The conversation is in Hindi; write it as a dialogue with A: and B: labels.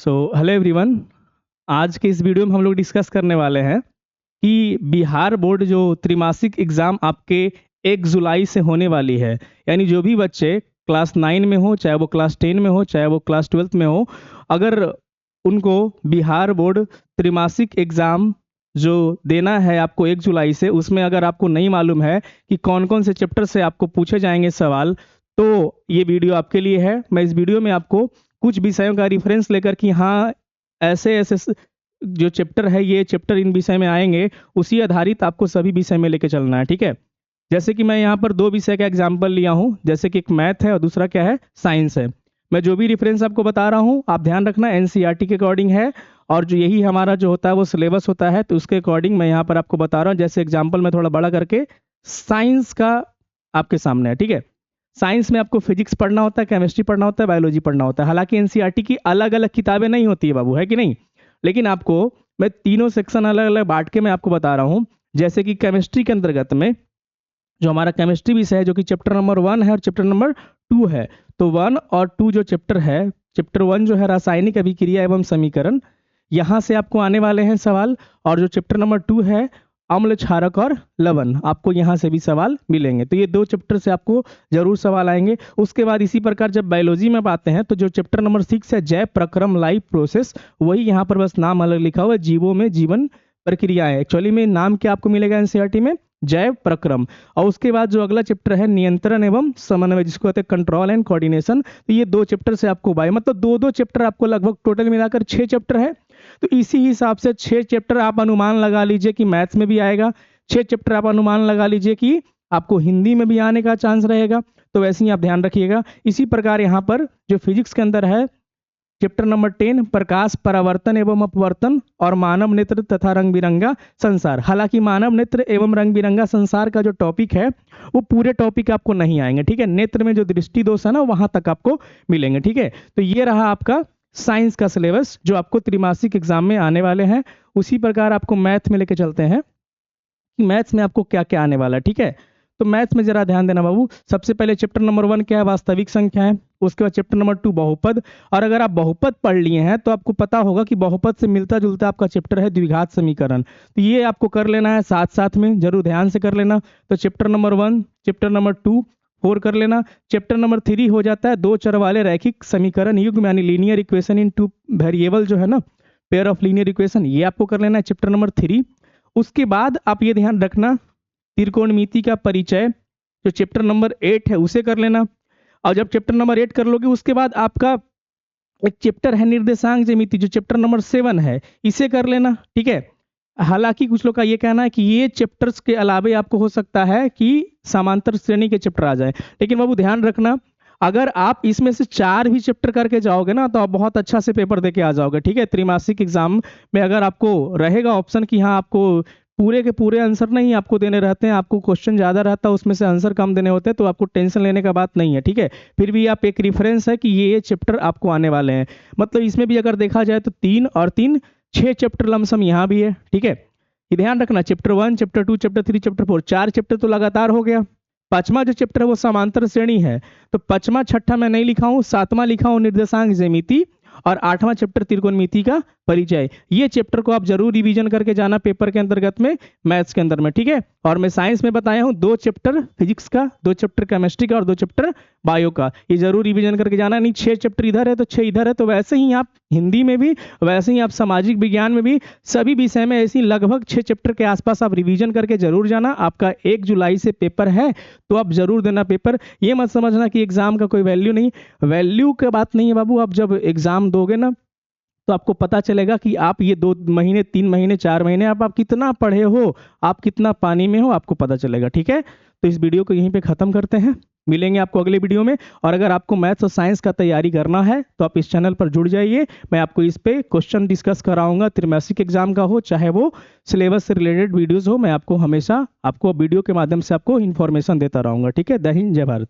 A: Hello everyone. आज के इस वीडियो में हम लोग डिस्कस करने वाले हैं कि बिहार बोर्ड जो त्रिमासिक एग्ज़ाम आपके 1 जुलाई से होने वाली है, यानी जो भी बच्चे क्लास 9 में हो, चाहे वो क्लास 10 में हो, चाहे वो क्लास 12 में हो, अगर उनको बिहार बोर्ड त्रिमासिक एग्ज़ाम जो देना है आपको 1 जुलाई से, उसमें अगर आपको नहीं मालूम है कि कौन कौन से चैप्टर से आपको पूछे जाएंगे सवाल, तो ये वीडियो आपके लिए है। मैं इस वीडियो में आपको कुछ विषयों का रेफरेंस लेकर कि हाँ, ऐसे ऐसे जो चैप्टर है, ये चैप्टर इन विषय में आएंगे, उसी आधारित आपको सभी विषय में लेके चलना है, ठीक है। जैसे कि मैं यहाँ पर 2 विषय का एग्जाम्पल लिया हूँ, जैसे कि एक मैथ है और दूसरा क्या है, साइंस है। मैं जो भी रेफरेंस आपको बता रहा हूँ, आप ध्यान रखना एनसीईआरटी के अकॉर्डिंग है, और जो यही हमारा जो होता है वो सिलेबस होता है, तो उसके अकॉर्डिंग मैं यहाँ पर आपको बता रहा हूँ। जैसे एग्जाम्पल मैं थोड़ा बड़ा करके साइंस का आपके सामने है, ठीक है। साइंस में आपको फिजिक्स पढ़ना होता है, केमिस्ट्री पढ़ना होता है, बायोलॉजी पढ़ना होता है। हालांकि एनसीईआरटी की अलग अलग किताबें नहीं होती है बाबू, है कि नहीं, लेकिन आपको मैं तीनों सेक्शन अलग अलग बांट के मैं आपको बता रहा हूँ। जैसे कि केमिस्ट्री के अंतर्गत में जो हमारा केमिस्ट्री विषय है, जो कि चैप्टर नंबर 1 है और चैप्टर नंबर 2 है, तो 1 और 2 जो चैप्टर है, चैप्टर 1 जो है रासायनिक अभिक्रिया एवं समीकरण, यहाँ से आपको आने वाले हैं सवाल, और जो चैप्टर नंबर 2 है अम्ल, क्षारक और लवण, आपको यहाँ से भी सवाल मिलेंगे। तो ये 2 चैप्टर से आपको जरूर सवाल आएंगे। उसके बाद इसी प्रकार जब बायोलॉजी में आते हैं, तो जो चैप्टर नंबर 6 है जैव प्रक्रम लाइफ प्रोसेस, वही यहाँ पर बस नाम अलग लिखा हुआ है, जीवों में जीवन प्रक्रियाएं। एक्चुअली में नाम क्या आपको मिलेगा एनसीईआरटी में, जैव प्रक्रम। और उसके बाद जो अगला चैप्टर है नियंत्रण एवं समन्वय, जिसको कहते हैं कंट्रोल एंड कोऑर्डिनेशन, तो ये 2 चैप्टर से आपको मतलब 2-2 चैप्टर आपको लगभग टोटल मिलाकर 6 चैप्टर है। तो इसी हिसाब से 6 चैप्टर आप अनुमान लगा लीजिए कि मैथ्स में भी आएगा, 6 चैप्टर आप अनुमान लगा लीजिए कि आपको हिंदी में भी आने का चांस रहेगा। तो वैसे ही आप ध्यान रखिएगा। इसी प्रकार यहाँ पर जो फिजिक्स के अंदर है चैप्टर नंबर 10 प्रकाश परावर्तन एवं अपवर्तन और मानव नेत्र तथा रंग बिरंगा संसार। हालांकि मानव नेत्र एवं रंग बिरंगा संसार का जो टॉपिक है वो पूरे टॉपिक आपको नहीं आएंगे, ठीक है। नेत्र में जो दृष्टि दोष है ना, वहां तक आपको मिलेंगे, ठीक है। तो ये रहा आपका साइंस का सिलेबस जो आपको त्रिमासिक एग्जाम में आने वाले हैं। उसी प्रकार आपको मैथ में लेके चलते हैं कि मैथ्स में आपको क्या क्या आने वाला है, ठीक है। तो मैथ्स में जरा ध्यान देना बाबू। सबसे पहले चैप्टर नंबर 1 क्या है, वास्तविक संख्या है। उसके बाद चैप्टर नंबर 2 बहुपद, और अगर आप बहुपद पढ़ लिए हैं तो आपको पता होगा कि बहुपद से मिलता जुलता आपका चैप्टर है द्विघात समीकरण। तो ये आपको कर लेना है साथ साथ में, जरूर ध्यान से कर लेना। तो चैप्टर नंबर 1, चैप्टर नंबर 2, 4 कर लेना। चैप्टर नंबर 3 हो जाता है 2 चर वाले रैखिक समीकरण युग्म, यानी लीनियर इक्वेशन इन 2 वेरिएबल जो है ना, पेयर ऑफ लीनियर इक्वेशन, ये आपको कर लेना है चैप्टर नंबर 3। उसके बाद आप ये ध्यान रखना त्रिकोणमिति का परिचय जो चैप्टर नंबर 8 है उसे कर लेना। और जब चैप्टर नंबर 8 कर लोगे, उसके बाद आपका एक चैप्टर है निर्देशांक ज्यामिति जो चैप्टर नंबर 7 है, इसे कर लेना, ठीक है। हालांकि कुछ लोग का ये कहना है कि ये चैप्टर्स के अलावे आपको हो सकता है कि समांतर श्रेणी के चैप्टर आ जाए, लेकिन बाबू ध्यान रखना अगर आप इसमें से 4 भी चैप्टर करके जाओगे ना, तो आप बहुत अच्छा से पेपर देके आ जाओगे, ठीक है। त्रिमासिक एग्जाम में अगर आपको रहेगा ऑप्शन कि हाँ आपको पूरे के पूरे आंसर नहीं आपको देने रहते हैं, आपको क्वेश्चन ज़्यादा रहता है, उसमें से आंसर कम देने होते हैं, तो आपको टेंशन लेने का बात नहीं है, ठीक है। फिर भी आप एक रेफरेंस है कि ये चैप्टर आपको आने वाले हैं। मतलब इसमें भी अगर देखा जाए तो 3 और 3 6 चैप्टर लमसम यहाँ भी है, ठीक है। ये ध्यान रखना chapter 1, chapter 2, chapter 3, chapter 4, 4 chapter तो लगातार हो गया। 5वां जो चैप्टर है वो समांतर श्रेणी है, तो 5वां 6ठा मैं नहीं लिखा हूँ, 7वां लिखा हूँ निर्देशांक ज्यामिति, और 8वां चैप्टर त्रिकोणमिति का परिचय। ये चैप्टर को आप जरूर रिवीजन करके जाना पेपर के अंतर्गत में, मैथ्स के अंदर में, ठीक है। और मैं साइंस में बताया हूँ 2 चैप्टर फिजिक्स का, 2 चैप्टर केमिस्ट्री का और 2 चैप्टर बायो का, ये जरूर रिवीजन करके जाना। नहीं 6 चैप्टर इधर है तो 6 इधर है, तो वैसे ही आप हिंदी में भी, वैसे ही आप सामाजिक विज्ञान में भी, सभी विषय में ऐसी लगभग 6 चैप्टर के आसपास आप रिवीजन करके जरूर जाना। आपका 1 जुलाई से पेपर है, तो आप जरूर देना पेपर। ये मत समझना कि एग्जाम का कोई वैल्यू नहीं, वैल्यू की बात नहीं है बाबू। आप जब एग्जाम दोगे ना, तो आपको पता चलेगा कि आप ये 2 महीने, 3 महीने, 4 महीने आप कितना पढ़े हो, आप कितना पानी में हो, आपको पता चलेगा, ठीक है। तो इस वीडियो को यहीं पे खत्म करते हैं, मिलेंगे आपको अगले वीडियो में। और अगर आपको मैथ्स और साइंस का तैयारी करना है तो आप इस चैनल पर जुड़ जाइए, मैं आपको इस पे क्वेश्चन डिस्कस कराऊंगा, त्रिमासिक एग्जाम का हो चाहे वो सिलेबस से रिलेटेड वीडियोस हो, मैं आपको हमेशा आपको वीडियो के माध्यम से आपको इन्फॉर्मेशन देता रहूंगा, ठीक है। जय हिंद, जय भारत।